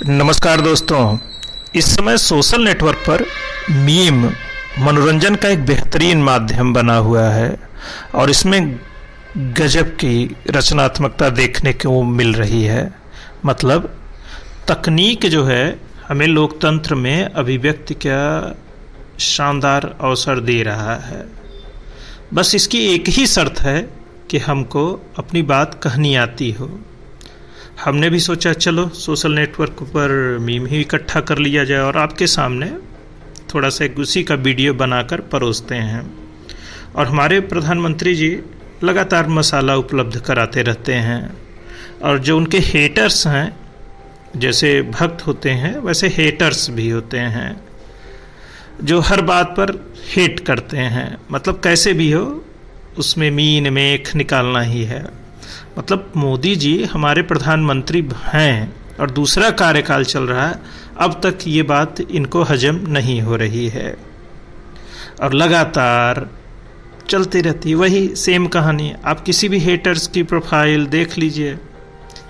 नमस्कार दोस्तों। इस समय सोशल नेटवर्क पर मीम मनोरंजन का एक बेहतरीन माध्यम बना हुआ है और इसमें गजब की रचनात्मकता देखने को मिल रही है। मतलब तकनीक जो है हमें लोकतंत्र में अभिव्यक्ति का शानदार अवसर दे रहा है। बस इसकी एक ही शर्त है कि हमको अपनी बात कहनी आती हो। हमने भी सोचा चलो सोशल नेटवर्क पर मीम ही इकट्ठा कर लिया जाए और आपके सामने थोड़ा सा एक उसी का वीडियो बनाकर परोसते हैं। और हमारे प्रधानमंत्री जी लगातार मसाला उपलब्ध कराते रहते हैं और जो उनके हेटर्स हैं, जैसे भक्त होते हैं वैसे हेटर्स भी होते हैं जो हर बात पर हेट करते हैं। मतलब कैसे भी हो उसमें मीन मेख निकालना ही है। मतलब मोदी जी हमारे प्रधानमंत्री हैं और दूसरा कार्यकाल चल रहा है, अब तक ये बात इनको हजम नहीं हो रही है और लगातार चलती रहती वही सेम कहानी। आप किसी भी हेटर्स की प्रोफाइल देख लीजिए,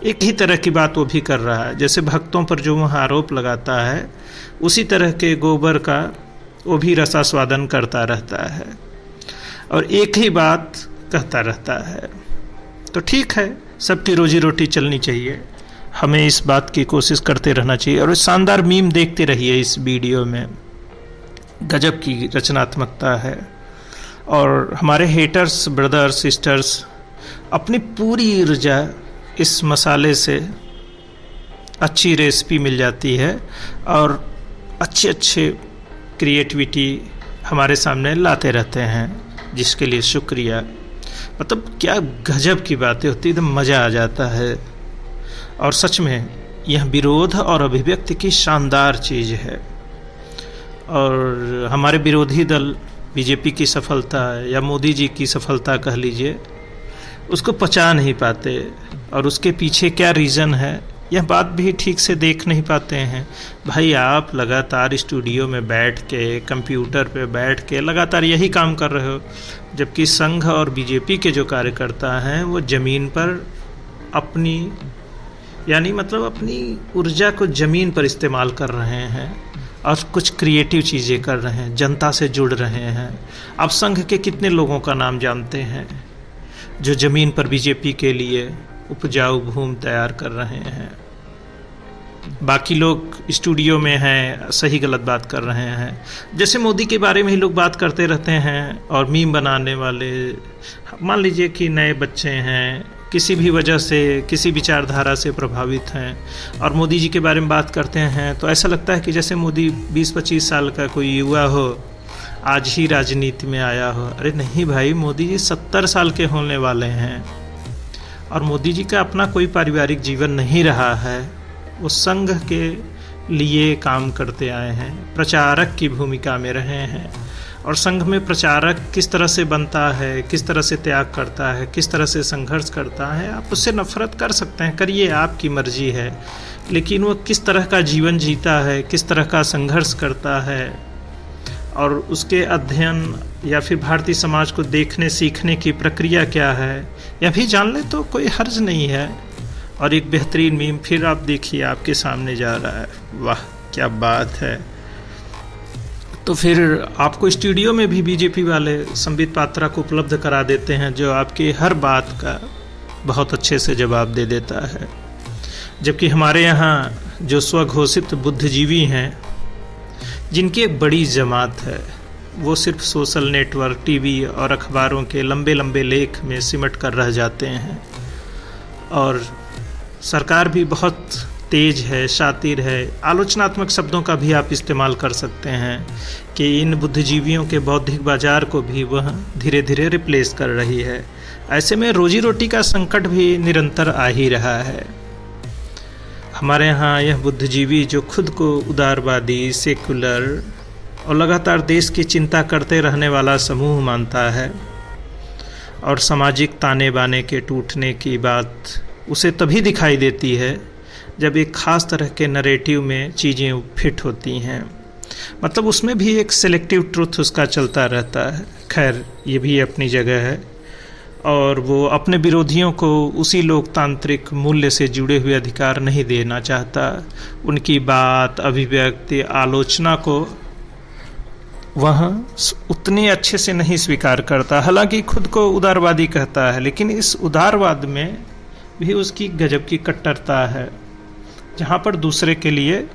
एक ही तरह की बात वो भी कर रहा है। जैसे भक्तों पर जो वह आरोप लगाता है उसी तरह के गोबर का वो भी रसास्वादन करता रहता है और एक ही बात कहता रहता है। तो ठीक है, सबकी रोजी रोटी चलनी चाहिए, हमें इस बात की कोशिश करते रहना चाहिए। और शानदार मीम देखते रहिए, इस वीडियो में गजब की रचनात्मकता है और हमारे हेटर्स ब्रदर्स सिस्टर्स अपनी पूरी ऊर्जा इस मसाले से अच्छी रेसिपी मिल जाती है और अच्छे क्रिएटिविटी हमारे सामने लाते रहते हैं, जिसके लिए शुक्रिया। मतलब क्या गजब की बातें होती, एकदम मज़ा आ जाता है। और सच में यह विरोध और अभिव्यक्ति की शानदार चीज़ है। और हमारे विरोधी दल बीजेपी की सफलता या मोदी जी की सफलता कह लीजिए, उसको पचा नहीं पाते और उसके पीछे क्या रीज़न है यह बात भी ठीक से देख नहीं पाते हैं। भाई आप लगातार स्टूडियो में बैठ के कंप्यूटर पे बैठ के लगातार यही काम कर रहे हो, जबकि संघ और बीजेपी के जो कार्यकर्ता हैं वो ज़मीन पर अपनी अपनी ऊर्जा को ज़मीन पर इस्तेमाल कर रहे हैं और कुछ क्रिएटिव चीज़ें कर रहे हैं, जनता से जुड़ रहे हैं। आप संघ के कितने लोगों का नाम जानते हैं जो ज़मीन पर बीजेपी के लिए उपजाऊ भूमि तैयार कर रहे हैं? बाकी लोग स्टूडियो में हैं, सही गलत बात कर रहे हैं। जैसे मोदी के बारे में ही लोग बात करते रहते हैं और मीम बनाने वाले, मान लीजिए कि नए बच्चे हैं, किसी भी वजह से किसी विचारधारा से प्रभावित हैं और मोदी जी के बारे में बात करते हैं तो ऐसा लगता है कि जैसे मोदी 20-25 साल का कोई युवा हो, आज ही राजनीति में आया हो। अरे नहीं भाई, मोदी जी 70 साल के होने वाले हैं और मोदी जी का अपना कोई पारिवारिक जीवन नहीं रहा है। वो संघ के लिए काम करते आए हैं, प्रचारक की भूमिका में रहे हैं और संघ में प्रचारक किस तरह से बनता है, किस तरह से त्याग करता है, किस तरह से संघर्ष करता है। आप उससे नफरत कर सकते हैं, करिए, आपकी मर्जी है, लेकिन वो किस तरह का जीवन जीता है, किस तरह का संघर्ष करता है और उसके अध्ययन या फिर भारतीय समाज को देखने सीखने की प्रक्रिया क्या है, यह भी जान ले तो कोई हर्ज नहीं है। और एक बेहतरीन मीम फिर आप देखिए, आपके सामने जा रहा है। वाह क्या बात है। तो फिर आपको स्टूडियो में भी बीजेपी वाले संबित पात्रा को उपलब्ध करा देते हैं जो आपकी हर बात का बहुत अच्छे से जवाब दे देता है। जबकि हमारे यहाँ जो स्वघोषित बुद्धिजीवी हैं, जिनकी एक बड़ी जमात है, वो सिर्फ सोशल नेटवर्क, टीवी और अखबारों के लंबे लंबे लेख में सिमट कर रह जाते हैं। और सरकार भी बहुत तेज है, शातिर है। आलोचनात्मक शब्दों का भी आप इस्तेमाल कर सकते हैं कि इन बुद्धिजीवियों के बौद्धिक बाजार को भी वह धीरे धीरे रिप्लेस कर रही है। ऐसे में रोजी रोटी का संकट भी निरंतर आ ही रहा है। हमारे यहाँ यह बुद्धिजीवी जो खुद को उदारवादी, सेकुलर और लगातार देश की चिंता करते रहने वाला समूह मानता है और सामाजिक ताने बाने के टूटने की बात उसे तभी दिखाई देती है जब एक ख़ास तरह के नरेटिव में चीज़ें फिट होती हैं। मतलब उसमें भी एक सेलेक्टिव ट्रुथ उसका चलता रहता है। खैर ये भी अपनी जगह है और वो अपने विरोधियों को उसी लोकतांत्रिक मूल्य से जुड़े हुए अधिकार नहीं देना चाहता। उनकी बात, अभिव्यक्ति, आलोचना को वह उतनी अच्छे से नहीं स्वीकार करता। हालांकि खुद को उदारवादी कहता है, लेकिन इस उदारवाद में भी उसकी गजब की कट्टरता है। जहाँ पर दूसरे के लिए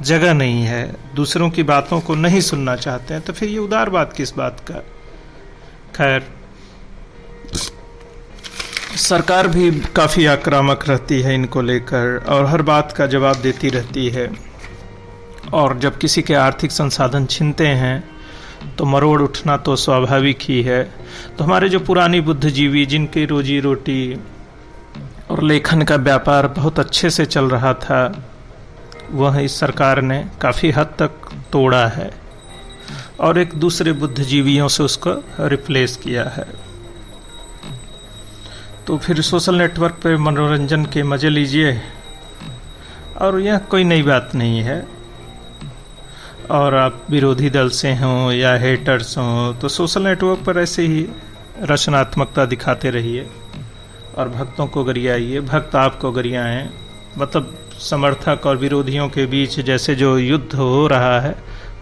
जगह नहीं है, दूसरों की बातों को नहीं सुनना चाहते हैं, तो फिर ये उदारवाद किस बात का। खैर, सरकार भी काफ़ी आक्रामक रहती है इनको लेकर और हर बात का जवाब देती रहती है। और जब किसी के आर्थिक संसाधन छीनते हैं तो मरोड़ उठना तो स्वाभाविक ही है। तो हमारे जो पुरानी बुद्धिजीवी, जिनकी रोजी रोटी और लेखन का व्यापार बहुत अच्छे से चल रहा था, वह इस सरकार ने काफ़ी हद तक तोड़ा है और एक दूसरे बुद्धिजीवियों से उसको रिप्लेस किया है। तो फिर सोशल नेटवर्क पे मनोरंजन के मज़े लीजिए, और यह कोई नई बात नहीं है। और आप विरोधी दल से हों या हेटर्स हों, तो सोशल नेटवर्क पर ऐसे ही रचनात्मकता दिखाते रहिए और भक्तों को गरियाइए, भक्त आपको गरियाएं। मतलब समर्थक और विरोधियों के बीच जैसे जो युद्ध हो रहा है,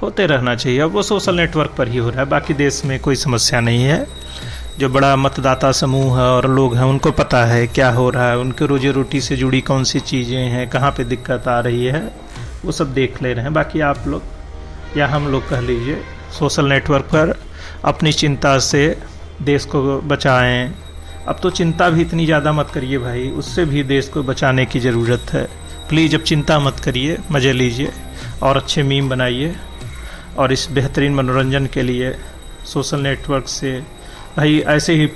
होते रहना चाहिए। अब वो सोशल नेटवर्क पर ही हो रहा है, बाकी देश में कोई समस्या नहीं है। जो बड़ा मतदाता समूह है और लोग हैं, उनको पता है क्या हो रहा है, उनके रोजी रोटी से जुड़ी कौन सी चीज़ें हैं, कहाँ पे दिक्कत आ रही है, वो सब देख ले रहे हैं। बाकी आप लोग या हम लोग कह लीजिए, सोशल नेटवर्क पर अपनी चिंता से देश को बचाएं। अब तो चिंता भी इतनी ज़्यादा मत करिए भाई, उससे भी देश को बचाने की ज़रूरत है। प्लीज़ अब चिंता मत करिए, मज़े लीजिए और अच्छे मीम बनाइए। और इस बेहतरीन मनोरंजन के लिए सोशल नेटवर्क से भाई ऐसे ही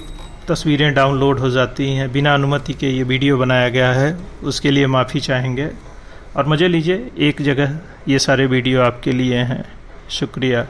तस्वीरें डाउनलोड हो जाती हैं, बिना अनुमति के ये वीडियो बनाया गया है, उसके लिए माफ़ी चाहेंगे। और मज़े लीजिए, एक जगह ये सारे वीडियो आपके लिए हैं। शुक्रिया।